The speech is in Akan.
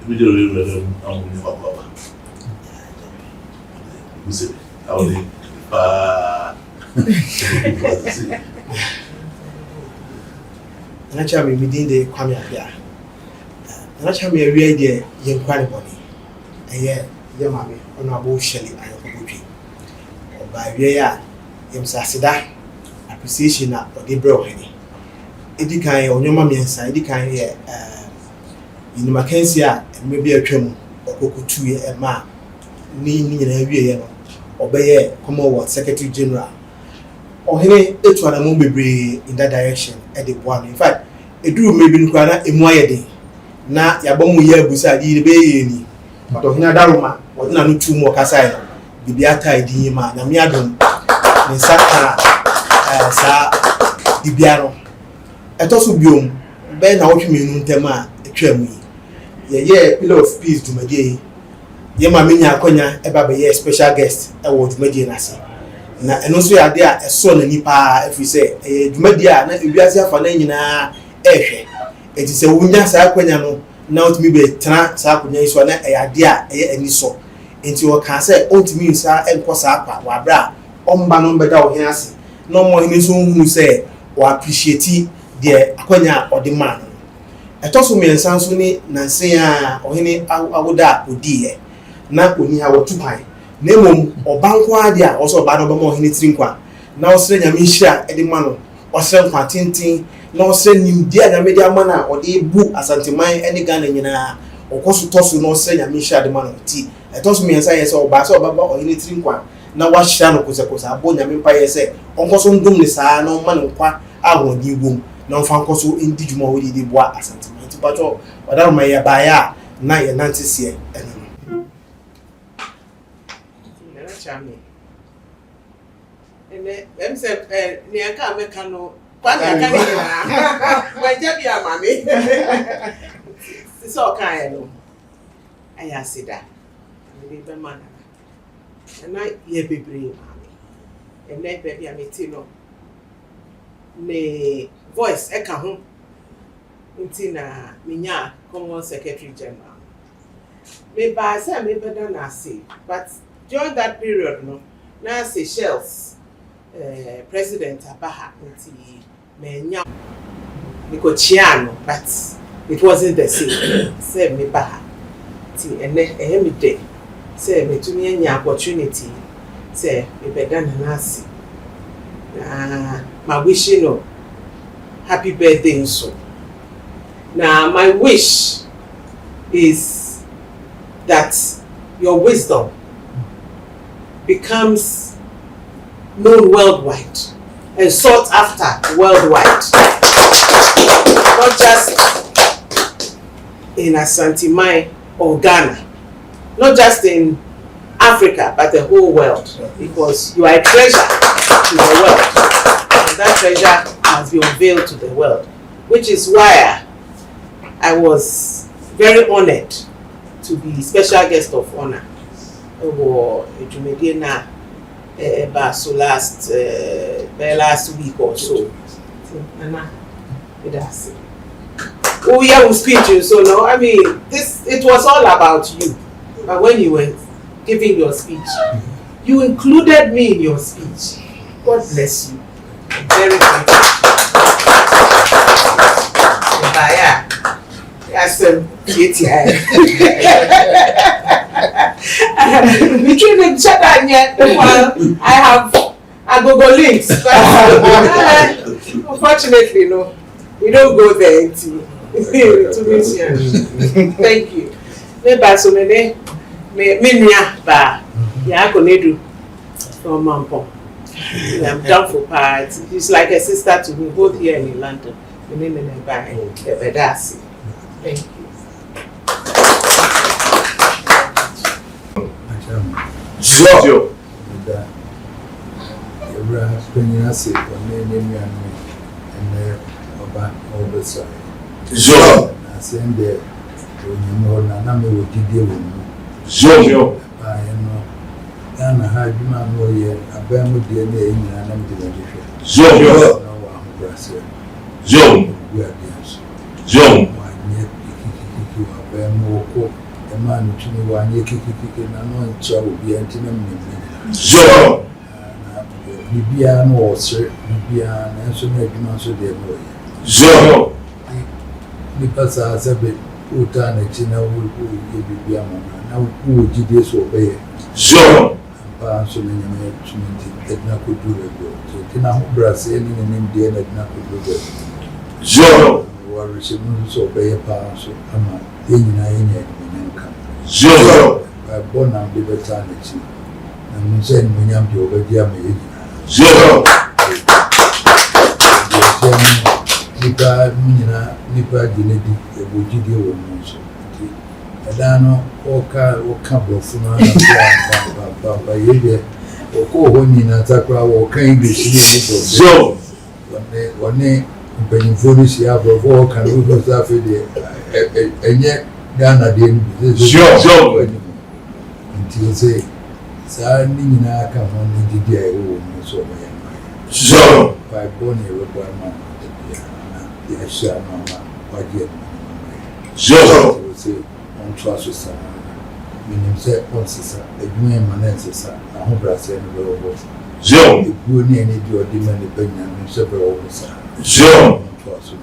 video will Papa. You see, I will naturally within the Kwame Apia. Naturally, a real idea, young quality money. And yet, your mammy, honorable Shirley, and your Botchwey. Or by Ria, Sasida, appreciation of the broken. Edikan on your mammy and side, Edikan here, in Mackenzie, and maybe a trim or Cocotu, a man, needing a year, obey Commonwealth Secretary General. Or he each one among be in that direction at the one. In fact, a drew maybe in Krana in my day. Na yabomu ye busa di be yeni. But ohina daruma, what na no two more kasai. Bibiata idi ma na mi adom. Ni saka sa dibiaro. Eto so biom be na wotwe menu ntema etwam yi. Ye pillar of peace dumadie. Ye ma menya akonya eba be ye special guest e wo dumadie na se. Na eno so ya de a eso na nipa efi se dumadie a na ewiase afa na nyina ehwe. Eti se wunya sa akonya no na otimi be tena sa akonya iso na eyade a eye ani so. Enti wo kan se otimi nsa enko sa akwa wa bra omba no beda wo hia ase no mo hini so hunu se wo appreciate de akonya ode man. Etoso me nsa so ni nanse a ohini awoda odi na oni ha wotupan na mom obanko ade a oso oba no ba mo ohini tirinkwa na osre nyame hia ede ma no osre nkwa tintin na osre nimdia nyame de ama na ode bu asanteman ene Ghana nyina okoso toso na osre nyame hia de ma no ti etoso me nsa yese oba so oba ohini tirinkwa na wa hia no kosekosa abo nyame pa yese onkoso ndum ni saa na ma no kwa ahodi wom na onfa nkoso ndi djuma wo di boa asanteman ti pato wadaro ma ya ba ya na ye nantese eno Chami. Em say ni aka meka no kwa ni aka ni na wa jabi amame so kan no aya sida me be man na ye bebre mame and na baby ameti no me voice eka ho nti na menya Commonwealth Secretary General me ba say me better na say but during that period, no, now Seychelles President Abaha nti menya Nikochiano, but it wasn't the same. Say me baha, ti ene me day. Say me to me any opportunity. Say me better na nasi. My wish, you know, happy birthday so. Now my wish is that your wisdom becomes known worldwide and sought after worldwide, not just in Asante or Ghana, not just in Africa, but the whole world, because you are a treasure to the world, and that treasure has been unveiled to the world, which is why I was very honored to be special guest of honor. Or Jumedina so last week or so. Oh yeah, we speech so no. I mean it was all about you. But when you were giving your speech, you included me in your speech. God bless you. Very grateful. Yes, between each other and yet I go links. But, unfortunately, no, we don't go there to meet you. Thank you. Me so me nua ba ya ko nedu from Mampo. I'm down for part. She's like a sister to me, both here and in London. Me ba Bedasi. Thank you. Sure. Every spending asset on any and Oba Opemsuo. Sure. I send there when you know Nana will deal with me. Sure. I know Ghana had you know here a bamboo DNA in an empty edition. Sure. No, I'm Brazil. Sure. We are there. Sure. Why, yet, Bemoko, a man to me one year kicking and no trouble be anti Zo. Bibian or Sir Bibian and so many months of their boy. Zo. Because as a bit Utanachina would be a man. Now, who would you disobey? Zo. So many that not could do it. So, Tina Brass, any name dear that not could do it. Zo. Or receiving so obey a power, so I'm not in income. Zo. I born on the eternity. And send when I'm to over the American. Zo. Nipa Dinedi, a Bujidi or Monso. Adano, Oka, Funa, Papa, Yede, or Kohoni, Natakra, or English. Zo. One name, when Polish Yabro, or can we go there, and yet Ghana didn't. Zo. Until say, Sarnina come on in the day, oh, so Zo. by Bonnie requirement. Yes, Mama, my dear. Zo. Say, on trust, meaning, say, on sister, a new man, sister, a home brass and a robo. Zo. The good near your demand opinion and several officers. Zo. Trust me.